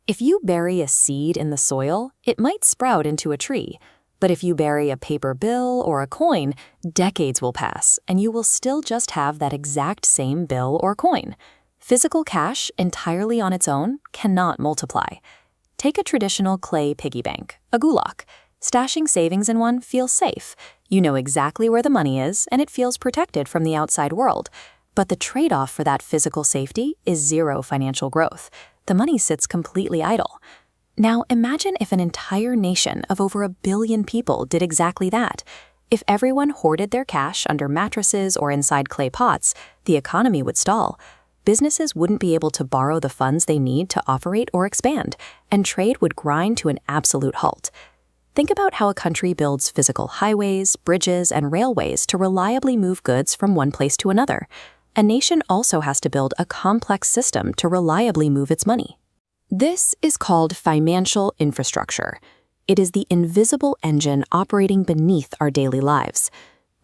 If you bury a seed in the soil, it might sprout into a tree. But if you bury a paper bill or a coin, decades will pass, and you will still just have that exact same bill or coin. Physical cash, entirely on its own, cannot multiply. Take a traditional clay piggy bank, a gulak. Stashing savings in one feels safe. You know exactly where the money is, and it feels protected from the outside world. But the trade-off for that physical safety is zero financial growth. The money sits completely idle. Now imagine if an entire nation of over 1 billion people did exactly that. If everyone hoarded their cash under mattresses or inside clay pots, the economy would stall. Businesses wouldn't be able to borrow the funds they need to operate or expand, and trade would grind to an absolute halt. Think about how a country builds physical highways, bridges, and railways to reliably move goods from one place to another. A nation also has to build a complex system to reliably move its money. This is called financial infrastructure. It is the invisible engine operating beneath our daily lives.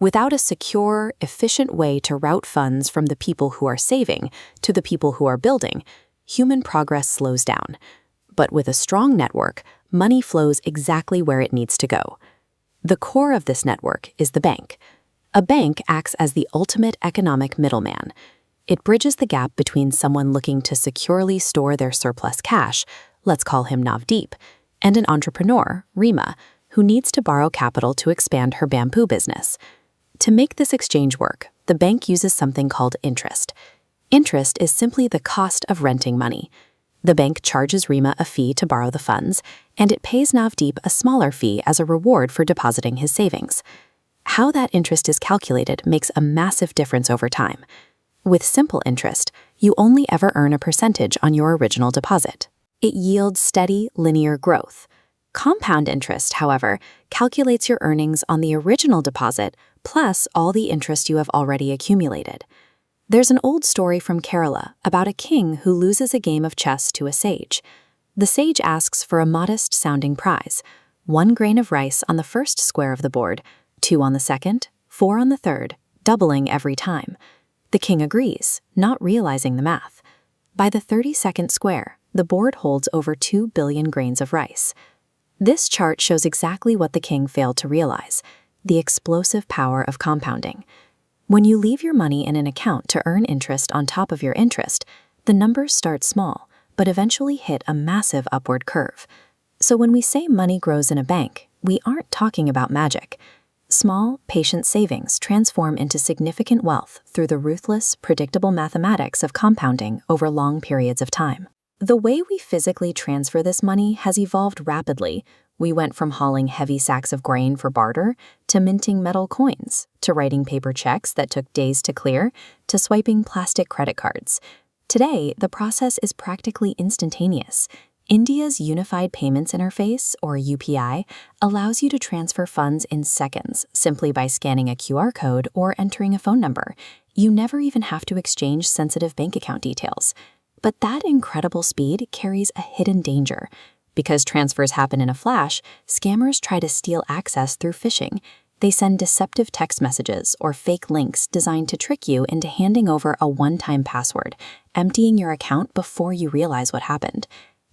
Without a secure, efficient way to route funds from the people who are saving to the people who are building, human progress slows down. But with a strong network, money flows exactly where it needs to go. The core of this network is the bank. A bank acts as the ultimate economic middleman. It bridges the gap between someone looking to securely store their surplus cash, let's call him Navdeep, and an entrepreneur, Rima, who needs to borrow capital to expand her bamboo business. To make this exchange work, the bank uses something called interest. Interest is simply the cost of renting money. The bank charges Rima a fee to borrow the funds, and it pays Navdeep a smaller fee as a reward for depositing his savings. How that interest is calculated makes a massive difference over time. With simple interest, you only ever earn a percentage on your original deposit. It yields steady, linear growth. Compound interest, however, calculates your earnings on the original deposit plus all the interest you have already accumulated. There's an old story from Kerala about a king who loses a game of chess to a sage. The sage asks for a modest-sounding prize: 1 grain of rice on the first square of the board, 2 on the second, 4 on the third, doubling every time. The king agrees, not realizing the math. By the 32nd square, the board holds over 2 billion grains of rice. This chart shows exactly what the king failed to realize: the explosive power of compounding. When you leave your money in an account to earn interest on top of your interest, the numbers start small, but eventually hit a massive upward curve. So when we say money grows in a bank, we aren't talking about magic. Small, patient savings transform into significant wealth through the ruthless, predictable mathematics of compounding over long periods of time. The way we physically transfer this money has evolved rapidly. We went from hauling heavy sacks of grain for barter, to minting metal coins, to writing paper checks that took days to clear, to swiping plastic credit cards. Today, the process is practically instantaneous. India's Unified Payments Interface, or UPI, allows you to transfer funds in seconds simply by scanning a QR code or entering a phone number. You never even have to exchange sensitive bank account details. But that incredible speed carries a hidden danger. Because transfers happen in a flash, scammers try to steal access through phishing. They send deceptive text messages or fake links designed to trick you into handing over a one-time password, emptying your account before you realize what happened.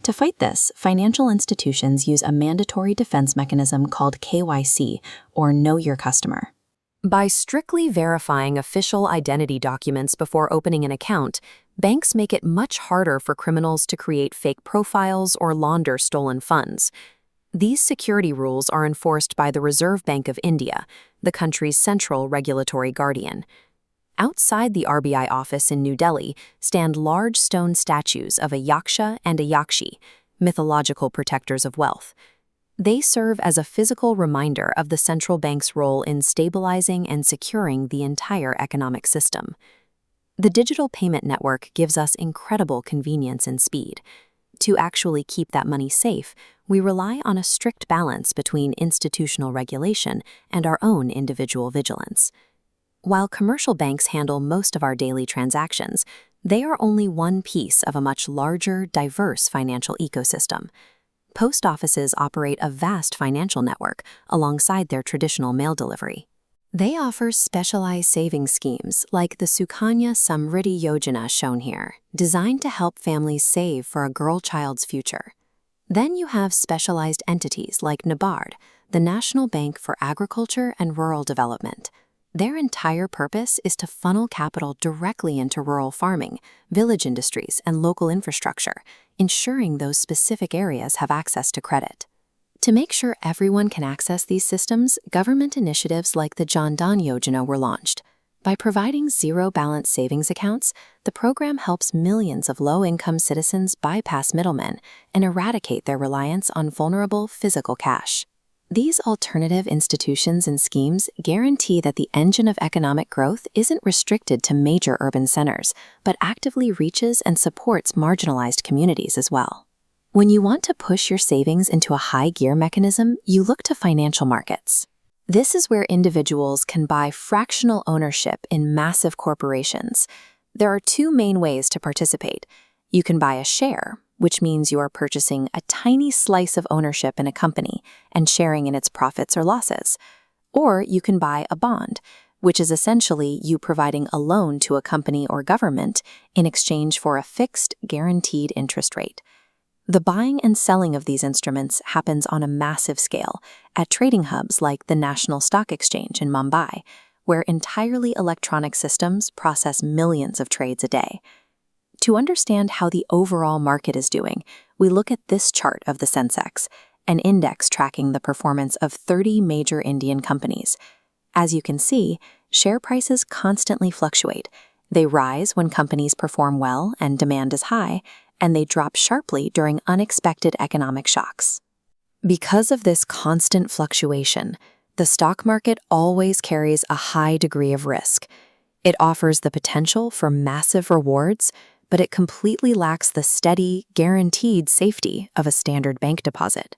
To fight this, financial institutions use a mandatory defense mechanism called KYC, or Know Your Customer. By strictly verifying official identity documents before opening an account, banks make it much harder for criminals to create fake profiles or launder stolen funds. These security rules are enforced by the Reserve Bank of India, the country's central regulatory guardian. Outside the RBI office in New Delhi stand large stone statues of a yaksha and a yakshi, mythological protectors of wealth. They serve as a physical reminder of the central bank's role in stabilizing and securing the entire economic system. The digital payment network gives us incredible convenience and speed. To actually keep that money safe, we rely on a strict balance between institutional regulation and our own individual vigilance. While commercial banks handle most of our daily transactions, they are only one piece of a much larger, diverse financial ecosystem. Post offices operate a vast financial network alongside their traditional mail delivery. They offer specialized savings schemes like the Sukanya Samriddhi Yojana shown here, designed to help families save for a girl child's future. Then you have specialized entities like NABARD, the National Bank for Agriculture and Rural Development. Their entire purpose is to funnel capital directly into rural farming, village industries, and local infrastructure, ensuring those specific areas have access to credit. To make sure everyone can access these systems, government initiatives like the Jan Dhan Yojana were launched. By providing zero-balance savings accounts, the program helps millions of low-income citizens bypass middlemen and eradicate their reliance on vulnerable physical cash. These alternative institutions and schemes guarantee that the engine of economic growth isn't restricted to major urban centers, but actively reaches and supports marginalized communities as well. When you want to push your savings into a high-gear mechanism, you look to financial markets. This is where individuals can buy fractional ownership in massive corporations. There are two main ways to participate. You can buy a share, which means you are purchasing a tiny slice of ownership in a company and sharing in its profits or losses. Or you can buy a bond, which is essentially you providing a loan to a company or government in exchange for a fixed, guaranteed interest rate. The buying and selling of these instruments happens on a massive scale at trading hubs like the National Stock Exchange in Mumbai, where entirely electronic systems process millions of trades a day. To understand how the overall market is doing, we look at this chart of the Sensex, an index tracking the performance of 30 major Indian companies. As you can see, share prices constantly fluctuate. They rise when companies perform well and demand is high, and they drop sharply during unexpected economic shocks. Because of this constant fluctuation, the stock market always carries a high degree of risk. It offers the potential for massive rewards, but it completely lacks the steady, guaranteed safety of a standard bank deposit.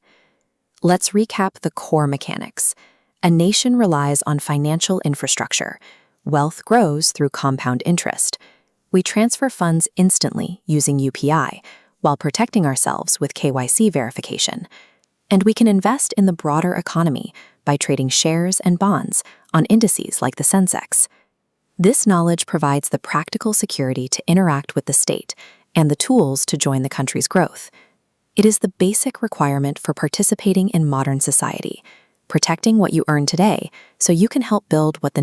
Let's recap the core mechanics. A nation relies on financial infrastructure. Wealth grows through compound interest. We transfer funds instantly using UPI while protecting ourselves with KYC verification. And we can invest in the broader economy by trading shares and bonds on indices like the Sensex. This knowledge provides the practical security to interact with the state and the tools to join the country's growth. It is the basic requirement for participating in modern society, protecting what you earn today so you can help build what the